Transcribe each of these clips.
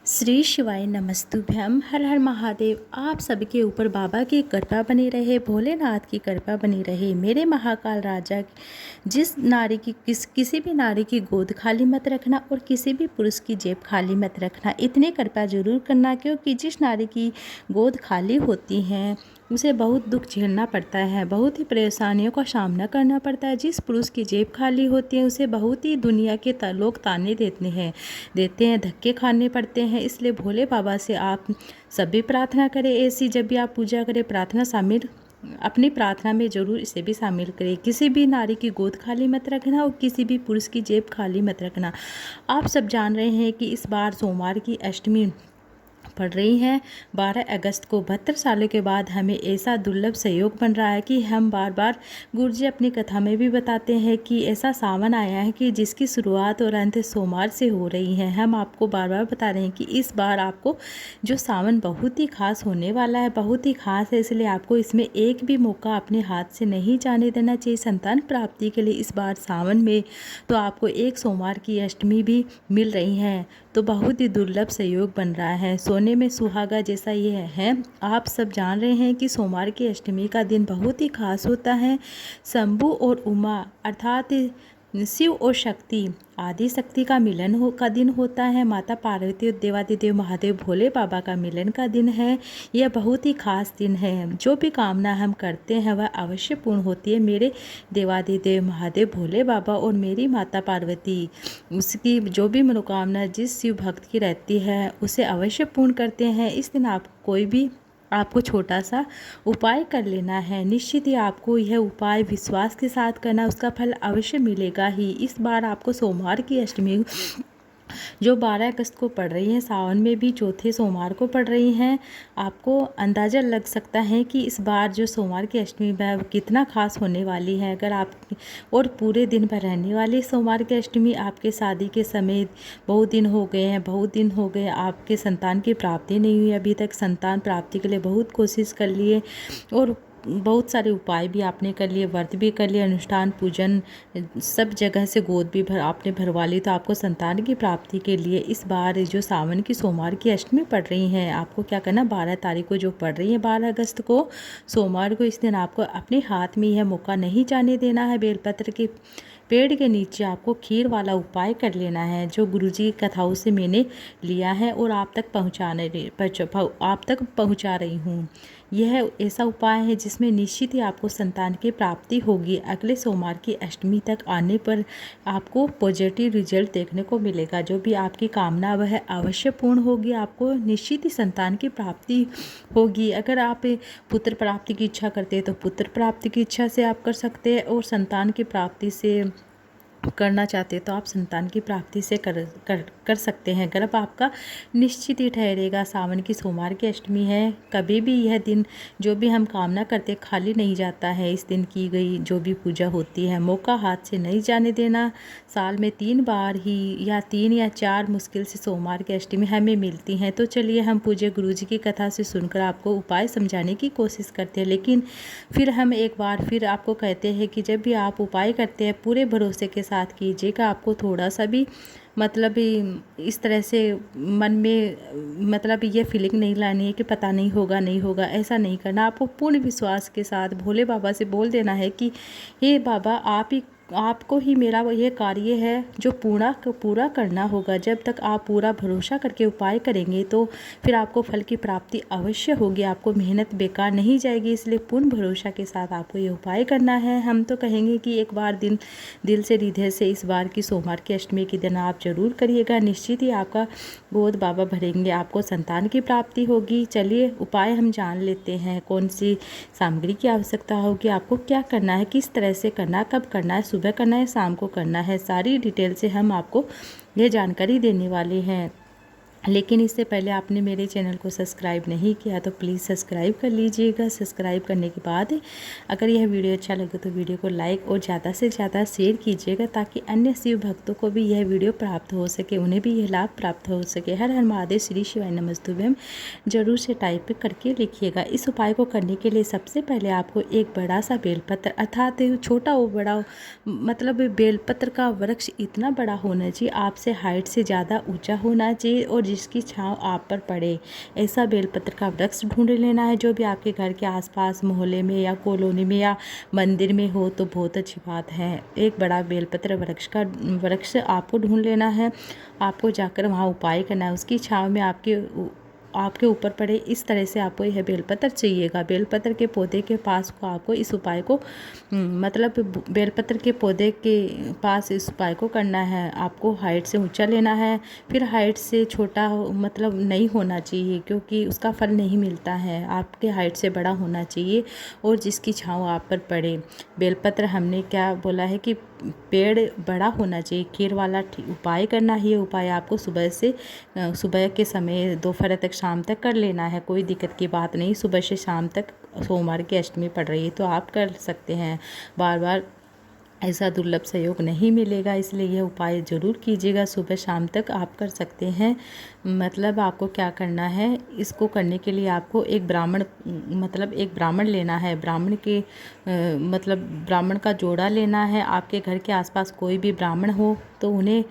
श्री शिवाय नमस्तुभ्यम। हर हर महादेव। आप सबके ऊपर बाबा की कृपा बनी रहे, भोलेनाथ की कृपा बनी रहे। मेरे महाकाल राजा, जिस नारी की किसी भी नारी की गोद खाली मत रखना और किसी भी पुरुष की जेब खाली मत रखना। इतनी कृपा जरूर करना, क्योंकि जिस नारी की गोद खाली होती हैं उसे बहुत दुख झेलना पड़ता है, बहुत ही परेशानियों का सामना करना पड़ता है। जिस पुरुष की जेब खाली होती है उसे बहुत ही दुनिया के लोग ताने देते हैं, धक्के खाने पड़ते हैं। इसलिए भोले बाबा से आप सभी प्रार्थना करें। ऐसी जब भी आप पूजा करें, प्रार्थना शामिल अपनी प्रार्थना में जरूर इसे भी शामिल करें। किसी भी नारी की गोद खाली मत रखना और किसी भी पुरुष की जेब खाली मत रखना। आप सब जान रहे हैं कि इस बार सोमवार की अष्टमी पड़ रही हैं 12 अगस्त को। 72 सालों के बाद हमें ऐसा दुर्लभ सहयोग बन रहा है कि हम बार बार गुरुजी अपनी कथा में भी बताते हैं कि ऐसा सावन आया है कि जिसकी शुरुआत और अंत सोमवार से हो रही है। हम आपको बार बार बता रहे हैं कि इस बार आपको जो सावन बहुत ही खास होने वाला है, बहुत ही खास है। इसलिए आपको इसमें एक भी मौका अपने हाथ से नहीं जाने देना चाहिए संतान प्राप्ति के लिए। इस बार सावन में तो आपको एक सोमवार की अष्टमी भी मिल रही है, तो बहुत ही दुर्लभ सहयोग बन रहा है। सोने में सुहागा जैसा ये है। आप सब जान रहे हैं कि सोमवार की अष्टमी का दिन बहुत ही खास होता है। शंभु और उमा अर्थात शिव और शक्ति, आदि शक्ति का मिलन का दिन होता है। माता पार्वती और देवादिदेव महादेव भोले बाबा का मिलन का दिन है। यह बहुत ही खास दिन है। जो भी कामना हम करते हैं वह अवश्य पूर्ण होती है। मेरे देवादिदेव महादेव भोले बाबा और मेरी माता पार्वती, उसकी जो भी मनोकामना जिस शिव भक्त की रहती है उसे अवश्य पूर्ण करते हैं। इस दिन आप कोई भी आपको छोटा सा उपाय कर लेना है। निश्चित ही आपको यह उपाय विश्वास के साथ करना, उसका फल अवश्य मिलेगा ही। इस बार आपको सोमवार की अष्टमी जो 12 अगस्त को पड़ रही है, सावन में भी चौथे सोमवार को पड़ रही हैं, आपको अंदाज़ा लग सकता है कि इस बार जो सोमवार की अष्टमी है वो कितना खास होने वाली है। अगर आप और पूरे दिन भर रहने वाली सोमवार की अष्टमी, आपके शादी के समय बहुत दिन हो गए हैं, बहुत दिन हो गए आपके संतान की प्राप्ति नहीं हुई अभी तक, संतान प्राप्ति के लिए बहुत कोशिश कर लिए और बहुत सारे उपाय भी आपने कर लिए, व्रत भी कर लिए, अनुष्ठान पूजन सब जगह से गोद भी आपने भरवा ली। तो आपको संतान की प्राप्ति के लिए इस बार जो सावन की सोमवार की अष्टमी पड़ रही है, आपको क्या करना, 12 तारीख को जो पड़ रही है 12 अगस्त को सोमवार को, इस दिन आपको अपने हाथ में यह मौका नहीं जाने देना है। बेलपत्र के पेड़ के नीचे आपको खीर वाला उपाय कर लेना है, जो गुरुजी की कथाओं से मैंने लिया है और आप तक पहुंचा रही हूँ। यह ऐसा उपाय है जिसमें निश्चित ही आपको संतान की प्राप्ति होगी। अगले सोमवार की अष्टमी तक आने पर आपको पॉजिटिव रिजल्ट देखने को मिलेगा। जो भी आपकी कामना वह अवश्य पूर्ण होगी। आपको निश्चित ही संतान की प्राप्ति होगी। अगर आप पुत्र प्राप्ति की इच्छा करते हैं तो पुत्र प्राप्ति की इच्छा से आप कर सकते हैं, और संतान की प्राप्ति से करना चाहते हैं तो आप संतान की प्राप्ति से कर सकते हैं। गर्भ आपका निश्चित ही ठहरेगा। सावन की सोमवार की अष्टमी है, कभी भी यह दिन जो भी हम कामना करते खाली नहीं जाता है। इस दिन की गई जो भी पूजा होती है मौका हाथ से नहीं जाने देना। साल में 3 बार ही या 3 या 4 मुश्किल से सोमवार की अष्टमी हमें मिलती हैं। तो चलिए हम पूज्य गुरुजी की कथा से सुनकर आपको उपाय समझाने की कोशिश करते हैं। लेकिन फिर हम एक बार फिर आपको कहते हैं कि जब भी आप उपाय करते हैं पूरे भरोसे के साथ कीजिएगा। आपको थोड़ा सा भी मतलब इस तरह से मन में मतलब ये फीलिंग नहीं लानी है कि पता नहीं होगा नहीं होगा, ऐसा नहीं करना। आपको पूर्ण विश्वास के साथ भोले बाबा से बोल देना है कि हे बाबा, आपको ही मेरा ये कार्य है जो पूरा करना होगा। जब तक आप पूरा भरोसा करके उपाय करेंगे तो फिर आपको फल की प्राप्ति अवश्य होगी। आपको मेहनत बेकार नहीं जाएगी। इसलिए पूर्ण भरोसा के साथ आपको ये उपाय करना है। हम तो कहेंगे कि एक बार दिल से हृदय से इस बार की सोमवार की अष्टमी के दिन आप जरूर करिएगा। निश्चित ही आपका गोद बाबा भरेंगे, आपको संतान की प्राप्ति होगी। चलिए उपाय हम जान लेते हैं। कौन सी सामग्री की आवश्यकता होगी, आपको क्या करना है, किस तरह से करना, कब करना है, सुबह करना है, शाम को करना है, सारी डिटेल से हम आपको ये जानकारी देने वाले हैं। लेकिन इससे पहले आपने मेरे चैनल को सब्सक्राइब नहीं किया तो प्लीज़ सब्सक्राइब कर लीजिएगा। सब्सक्राइब करने के बाद अगर यह वीडियो अच्छा लगे तो वीडियो को लाइक और ज़्यादा से ज़्यादा शेयर कीजिएगा, ताकि अन्य शिव भक्तों को भी यह वीडियो प्राप्त हो सके, उन्हें भी यह लाभ प्राप्त हो सके। हर हर महादेव, श्री शिवाय नमस्तुभ्यम जरूर से टाइप करके लिखिएगा। इस उपाय को करने के लिए सबसे पहले आपको एक बड़ा सा बेलपत्र, अर्थात छोटा हो बड़ा मतलब बेलपत्र का वृक्ष इतना बड़ा होना चाहिए, आपसे हाइट से ज़्यादा ऊँचा होना चाहिए, और जिसकी छाँव आप पर पड़े। ऐसा बेलपत्र का वृक्ष ढूंढ लेना है जो भी आपके घर के आसपास मोहल्ले में या कॉलोनी में या मंदिर में हो तो बहुत अच्छी बात है। एक बड़ा बेलपत्र वृक्ष आपको ढूंढ लेना है। आपको जाकर वहाँ उपाय करना है, उसकी छाँव में आपके ऊपर पड़े, इस तरह से आपको यह बेलपत्र चाहिएगा। बेलपत्र के पौधे के पास को आपको इस उपाय को मतलब बेलपत्र के पौधे के पास इस उपाय को करना है। आपको हाइट से ऊंचा लेना है, फिर हाइट से छोटा मतलब नहीं होना चाहिए क्योंकि उसका फल नहीं मिलता है। आपके हाइट से बड़ा होना चाहिए और जिसकी छाँव आप पर पड़े। बेलपत्र हमने क्या बोला है कि पेड़ बड़ा होना चाहिए। खीर वाला उपाय करना है। ये उपाय आपको सुबह के समय दोपहर तक शाम तक कर लेना है, कोई दिक्कत की बात नहीं। सुबह से शाम तक सोमवार की अष्टमी पड़ रही है तो आप कर सकते हैं। बार बार ऐसा दुर्लभ सहयोग नहीं मिलेगा, इसलिए यह उपाय ज़रूर कीजिएगा। सुबह शाम तक आप कर सकते हैं। मतलब आपको क्या करना है, इसको करने के लिए आपको एक ब्राह्मण लेना है। ब्राह्मण का जोड़ा लेना है। आपके घर के आसपास कोई भी ब्राह्मण हो तो उन्हें,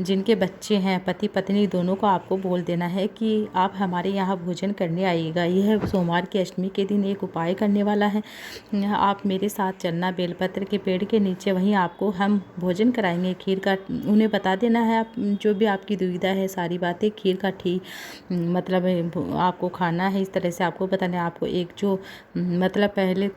जिनके बच्चे हैं, पति पत्नी दोनों को आपको बोल देना है कि आप हमारे यहाँ भोजन करने आइएगा। यह सोमवार की अष्टमी के दिन एक उपाय करने वाला है। आप मेरे साथ चलना बेलपत्र के पेड़ के नीचे, वहीं आपको हम भोजन कराएंगे खीर का। उन्हें बता देना है आप जो भी आपकी दुविधा है, सारी बातें। खीर का आपको खाना है, इस तरह से आपको बताना है। आपको एक जो पहले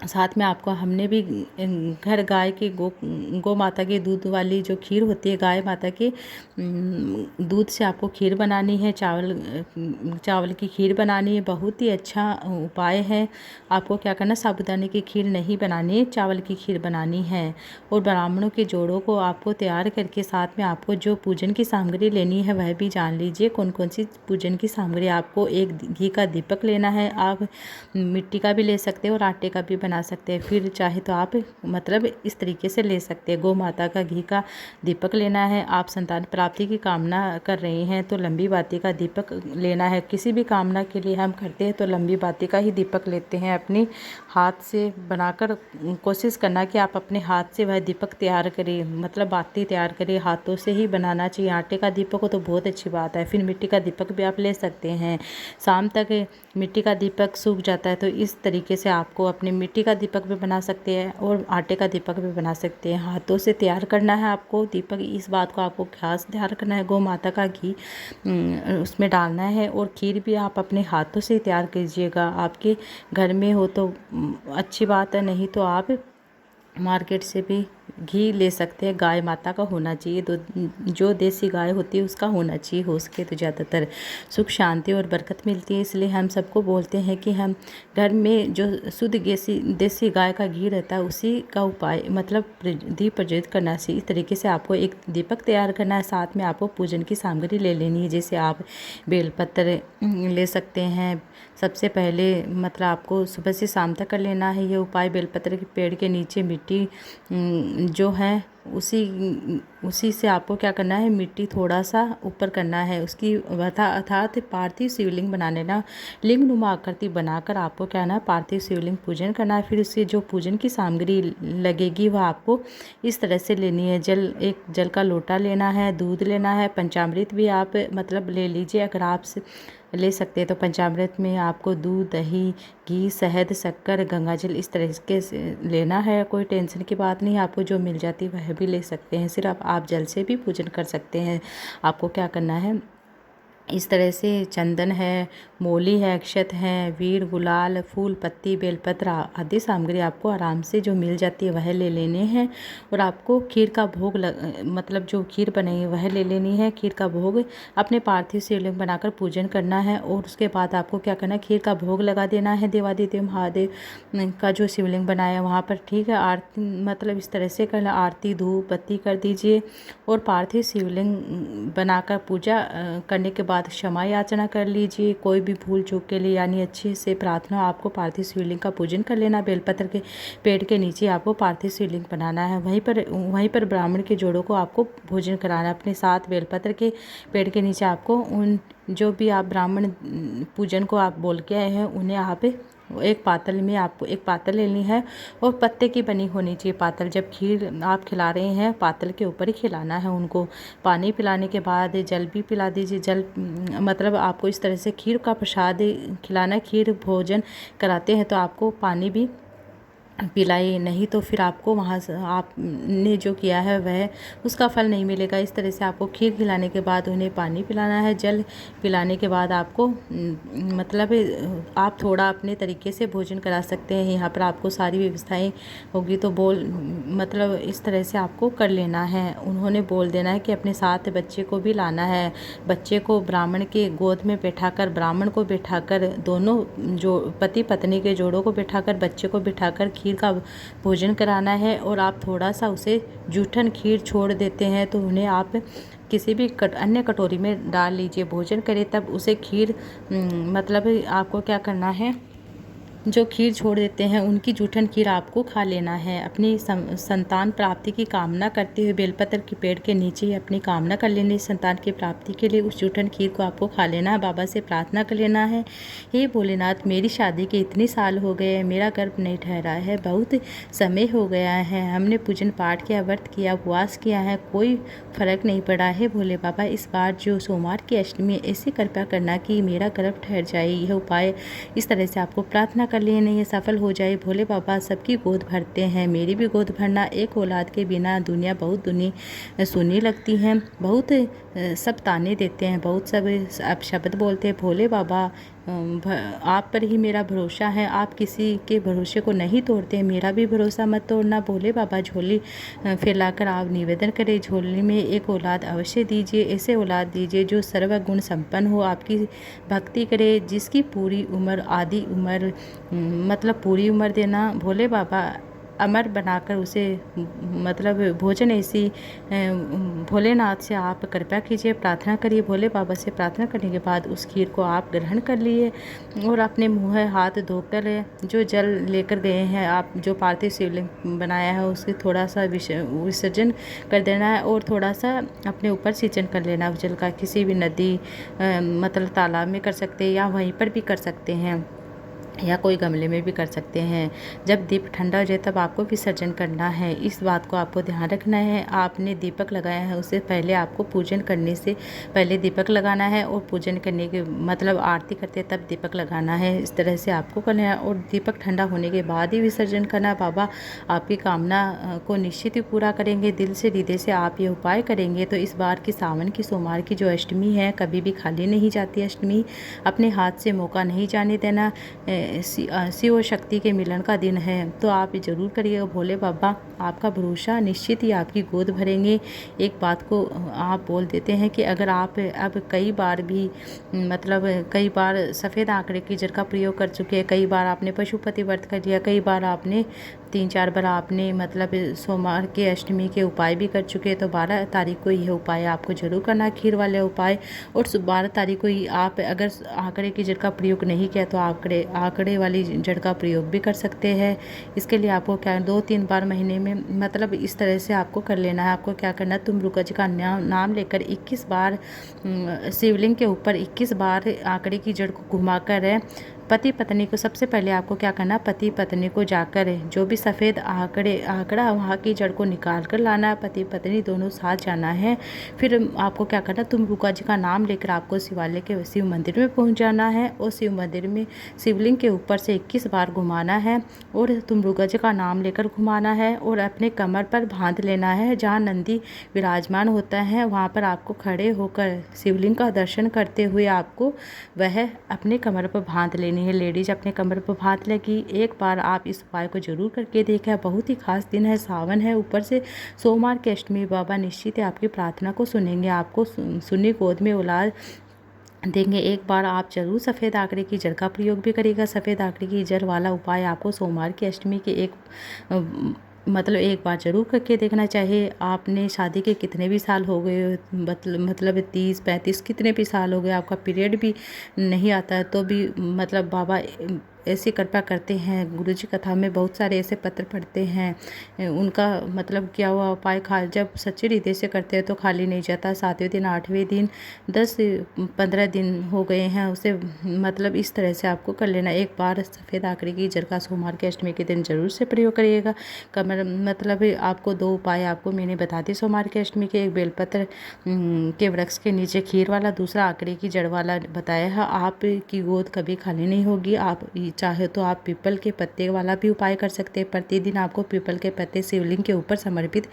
साथ में आपको हमने भी घर गाय के गौ माता के दूध वाली जो खीर होती है, गाय माता के दूध से आपको खीर बनानी है। चावल की खीर बनानी है। बहुत ही अच्छा उपाय है। आपको क्या करना, साबूदाने की खीर नहीं बनानी है, चावल की खीर बनानी है। और ब्राह्मणों के जोड़ों को आपको तैयार करके साथ में आपको जो पूजन की सामग्री लेनी है वह भी जान लीजिए कौन कौन सी पूजन की सामग्री। आपको एक घी का दीपक लेना है। आप मिट्टी का भी ले सकते हो और आटे का भी बना सकते हैं। फिर चाहे तो आप इस तरीके से ले सकते हैं। गौ माता का घी का दीपक लेना है। आप संतान प्राप्ति की कामना कर रहे हैं तो लंबी बाती का दीपक लेना है। किसी भी कामना के लिए हम करते हैं तो लंबी बाती का ही दीपक लेते हैं। अपने हाथ से बनाकर कोशिश करना कि आप अपने हाथ से वह दीपक तैयार करें, बाती तैयार करें। हाथों से ही बनाना चाहिए। आटे का दीपक हो तो बहुत अच्छी बात है। फिर मिट्टी का दीपक भी आप ले सकते हैं। शाम तक मिट्टी का दीपक सूख जाता है तो इस तरीके से आपको अपने मिट्टी का दीपक भी बना सकते हैं और आटे का दीपक भी बना सकते हैं। हाथों से तैयार करना है आपको दीपक, इस बात को आपको खास ध्यान रखना है। गौ माता का घी उसमें डालना है और खीर भी आप अपने हाथों से तैयार कीजिएगा। आपके घर में हो तो अच्छी बात है, नहीं तो आप मार्केट से भी घी ले सकते हैं। गाय माता का होना चाहिए, तो जो देसी गाय होती है उसका होना चाहिए। हो सके तो ज़्यादातर सुख शांति और बरकत मिलती है। इसलिए हम सबको बोलते हैं कि हम घर में जो शुद्ध देसी गाय का घी रहता है उसी का उपाय दीप प्रज्वलित करना चाहिए। इस तरीके से आपको एक दीपक तैयार करना है। साथ में आपको पूजन की सामग्री ले लेनी है, जैसे आप बेलपत्र ले सकते हैं। सबसे पहले आपको सुबह से शाम तक कर लेना है ये उपाय। बेलपत्र के पेड़ के नीचे मिट्टी जो है उसी से आपको क्या करना है, मिट्टी थोड़ा सा ऊपर करना है। उसकी अर्थात पार्थिव शिवलिंग बना लेना। लिंग नुमा आकृति बनाकर आपको क्या ना पार्थिव शिवलिंग पूजन करना है। फिर उससे जो पूजन की सामग्री लगेगी वह आपको इस तरह से लेनी है। एक जल का लोटा लेना है, दूध लेना है। पंचामृत भी आप ले लीजिए अगर आप ले सकते हैं तो। पंचामृत में आपको दूध, दही, घी, शहद, शक्कर, गंगाजल इस तरीके से लेना है। कोई टेंशन की बात नहीं, आपको जो मिल जाती है वह भी ले सकते हैं। सिर्फ आप जल से भी पूजन कर सकते हैं। आपको क्या करना है, इस तरह से चंदन है, मोली है, अक्षत है, वीर, गुलाल, फूल, पत्ती, बेलपत्र आदि सामग्री आपको आराम से जो मिल जाती है वह ले लेने हैं। और आपको खीर का भोग जो खीर बनेगी वह ले लेनी है। खीर का भोग अपने पार्थिव शिवलिंग बनाकर पूजन करना है। और उसके बाद आपको क्या करना है, खीर का भोग लगा देना है देवादिदेव महादेव का जो शिवलिंग बनाया है वहाँ पर। ठीक है, आरती इस तरह से करना, आरती धूप बत्ती कर दीजिए। और पार्थिव शिवलिंग बनाकर पूजा करने के बाद क्षमा याचना कर लीजिए कोई भी भूल चूक के लिए, यानी अच्छे से प्रार्थना। आपको पार्थिव शिवलिंग का पूजन कर लेना। बेलपत्र के पेड़ के नीचे आपको पार्थिव शिवलिंग बनाना है। वहीं पर ब्राह्मण के जोड़ों को आपको भोजन कराना है। अपने साथ बेलपत्र के पेड़ के नीचे आपको उन जो भी आप ब्राह्मण पूजन को आप बोल के आए हैं उन्हें आप एक पातल में आपको एक पातल लेनी है और पत्ते की बनी होनी चाहिए पातल। जब खीर आप खिला रहे हैं पातल के ऊपर ही खिलाना है उनको। पानी पिलाने के बाद जल भी पिला दीजिए। जल मतलब आपको इस तरह से खीर का प्रसाद खिलाना है। खीर भोजन कराते हैं तो आपको पानी भी पिलाइए, नहीं तो फिर आपको वहाँ से आपने जो किया है वह उसका फल नहीं मिलेगा। इस तरह से आपको खीर खिलाने के बाद उन्हें पानी पिलाना है। जल पिलाने के बाद आपको मतलब आप थोड़ा अपने तरीके से भोजन करा सकते हैं। यहाँ पर आपको सारी व्यवस्थाएं होगी तो मतलब इस तरह से आपको कर लेना है। उन्होंने बोल देना है कि अपने साथ बच्चे को भी लाना है। बच्चे को ब्राह्मण के गोद में बैठाकर, ब्राह्मण को बैठाकर, दोनों जो पति पत्नी के जोड़ों को बैठाकर, बच्चे को बैठाकर खीर का भोजन कराना है। और आप थोड़ा सा उसे जूठन खीर छोड़ देते हैं तो उन्हें आप किसी भी अन्य कटोरी में डाल लीजिए, भोजन करें। तब उसे खीर मतलब आपको क्या करना है, जो खीर छोड़ देते हैं उनकी जूठन खीर आपको खा लेना है। अपनी संतान प्राप्ति की कामना करते हुए बेलपत्र के पेड़ के नीचे अपनी कामना कर लेनी संतान की प्राप्ति के लिए। उस जूठन खीर को आपको खा लेना है। बाबा से प्रार्थना कर लेना है, हे भोलेनाथ, मेरी शादी के इतने साल हो गए, मेरा गर्भ नहीं ठहरा है, बहुत समय हो गया है, हमने पूजन पाठ किया, व्रत किया, उपवास किया है, कोई फर्क नहीं पड़ा है। भोले बाबा, इस बार जो सोमवार की अष्टमी ऐसी कृपा करना कि मेरा गर्भ ठहर जाए। यह उपाय इस तरह से आपको प्रार्थना कर लेनी है, सफल हो जाए। भोले बाबा सबकी गोद भरते हैं, मेरी भी गोद भरना। एक औलाद के बिना दुनिया बहुत सुनी लगती है, बहुत सब ताने देते हैं, बहुत सब अब शब्द बोलते हैं। भोले बाबा आप पर ही मेरा भरोसा है, आप किसी के भरोसे को नहीं तोड़ते, मेरा भी भरोसा मत तोड़ना। भोले बाबा झोली फैलाकर आप निवेदन करें, झोली में एक औलाद अवश्य दीजिए, ऐसे औलाद दीजिए जो सर्वगुण संपन्न हो, आपकी भक्ति करे, जिसकी पूरी उम्र आदि उम्र मतलब पूरी उम्र देना। भोले बाबा अमर बनाकर उसे मतलब भोजन ऐसी भोलेनाथ से आप कृपा कीजिए, प्रार्थना करिए। भोले बाबा से प्रार्थना करने के बाद उस खीर को आप ग्रहण कर लिए और अपने मुँह हाथ धोकर जो जल लेकर गए हैं आप, जो पार्थिव शिवलिंग बनाया है उसके थोड़ा सा विसर्जन कर देना है और थोड़ा सा अपने ऊपर सिंचन कर लेना जल का। किसी भी नदी मतलब तालाब में कर सकते हैं या वहीं पर भी कर सकते हैं या कोई गमले में भी कर सकते हैं। जब दीप ठंडा हो जाए तब आपको विसर्जन करना है। इस बात को आपको ध्यान रखना है। आपने दीपक लगाया है उससे पहले आपको पूजन करने से पहले दीपक लगाना है और पूजन करने के मतलब आरती करते तब दीपक लगाना है। इस तरह से आपको करना है और दीपक ठंडा होने के बाद ही विसर्जन करना। बाबा आपकी कामना को निश्चित ही पूरा करेंगे। दिल से हृदय से आप ये उपाय करेंगे तो इस बार की सावन की सोमवार की जो अष्टमी है कभी भी खाली नहीं जाती। अष्टमी अपने हाथ से मौका नहीं जाने देना। शिव शक्ति के मिलन का दिन है तो आप ज़रूर करिएगा। भोले बाबा आपका भरोसा निश्चित ही आपकी गोद भरेंगे। एक बात को आप बोल देते हैं कि अगर आप अब कई बार भी मतलब कई बार सफ़ेद आंकड़े की जड़ का प्रयोग कर चुके हैं, कई बार आपने पशुपति व्रत कर लिया, कई बार आपने 3-4 बार आपने मतलब सोमवार के अष्टमी के उपाय भी कर चुके हैं तो 12 तारीख को यह उपाय आपको जरूर करना है, खीर वाले उपाय। और 12 तारीख को ही आप अगर आंकड़े की जड़ का प्रयोग नहीं किया तो आंकड़े वाली जड़ का प्रयोग भी कर सकते हैं। इसके लिए आपको क्या 2-3 बार महीने में मतलब इस तरह से आपको कर लेना है। आपको क्या करना है, तुम रुका जी का नाम लेकर 21 बार शिवलिंग के ऊपर 21 बार आंकड़े की जड़ को घुमाकर पति पत्नी को सबसे पहले आपको क्या करना, पति पत्नी को जाकर जो भी सफ़ेद आंकड़ा वहाँ की जड़ को निकाल कर लाना है। पति पत्नी दोनों साथ जाना है। फिर आपको क्या करना, तुम रुका जी का नाम लेकर आपको शिवालय के शिव मंदिर में पहुँच जाना है और शिव मंदिर में शिवलिंग के ऊपर से 21 बार घुमाना है और तुम रुका जी का नाम लेकर घुमाना है और अपने कमर पर बांध लेना है। जहाँ नंदी विराजमान होता है वहाँ पर आपको खड़े होकर शिवलिंग का दर्शन करते हुए आपको वह अपने कमर पर बांध लेनी है। लेडीज अपने कमर पर बांध लेगी। एक बार आप इस उपाय को जरूर करके देखा। बहुत ही खास दिन है, सावन है, ऊपर से सोमवार की अष्टमी। बाबा निश्चित ही आपकी प्रार्थना को सुनेंगे, आपको सुनी गोद में औलाद देंगे। एक बार आप जरूर सफ़ेद आंकड़े की जड़ का प्रयोग भी करिएगा। सफ़ेद आंकड़े की जड़ वाला उपाय आपको सोमवार की अष्टमी के मतलब एक बार जरूर करके देखना। चाहे आपने शादी के कितने भी साल हो गए, मतलब 30-35 कितने भी साल हो गए, आपका पीरियड भी नहीं आता है तो भी मतलब बाबा ऐसी कृपा करते हैं, गुरुजी कथा में बहुत सारे ऐसे पत्र पढ़ते हैं, उनका मतलब क्या हुआ उपाय जब सच्चे हृदय से करते हैं तो खाली नहीं जाता। 7वें दिन 8वें दिन 10-15 दिन हो गए हैं उसे मतलब इस तरह से आपको कर लेना। एक बार सफ़ेद आकड़ी की जरका सोमवार के अष्टमी के दिन जरूर से प्रयोग करिएगा। कमर मतलब आपको 2 उपाय आपको मैंने बता दी सोमवार के अष्टमी के। एक बेलपत्र के वृक्ष के नीचे खीर वाला, दूसरा आकड़ी की जड़ वाला बताया है। आपकी गोद कभी खाली नहीं होगी। आप चाहे तो आप पीपल के पत्ते वाला भी उपाय कर सकते हैं। प्रतिदिन आपको पीपल के पत्ते शिवलिंग के ऊपर समर्पित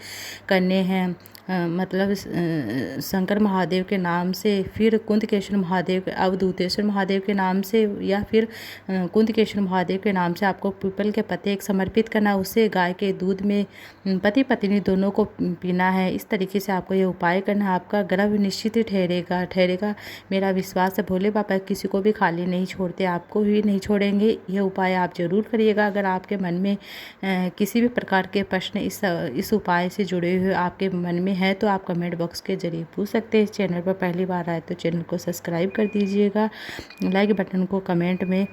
करने हैं। मतलब शंकर महादेव के नाम से, फिर कुंदकेश्वर महादेव, अवधूतेश्वर महादेव के नाम से, या फिर कुंदकेश्वर महादेव के नाम से आपको पीपल के पत्ते एक समर्पित करना। उसे गाय के दूध में पति पत्नी दोनों को पीना है। इस तरीके से आपको ये उपाय करना है। आपका गर्भ निश्चित ही ठहरेगा। मेरा विश्वास है भोले बाबा किसी को भी खाली नहीं छोड़ते, आपको भी नहीं छोड़ेंगे। यह उपाय आप जरूर करिएगा। अगर आपके मन में किसी भी प्रकार के प्रश्न इस उपाय से जुड़े हुए आपके मन में है तो आप कमेंट बॉक्स के जरिए पूछ सकते हैं। चैनल पर पहली बार आए तो चैनल को सब्सक्राइब कर दीजिएगा, लाइक बटन को कमेंट में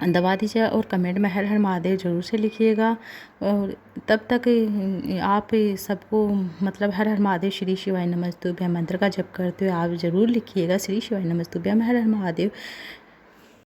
दबा दीजिए और कमेंट में हर हर महादेव जरूर से लिखिएगा। और तब तक आप सबको मतलब हर हर महादेव, श्री शिवाय नमस्तुभ्यम मंत्र का जप करते हुए आप ज़रूर लिखिएगा, श्री शिवाय नमस्तुभ्यम हर हर महादेव।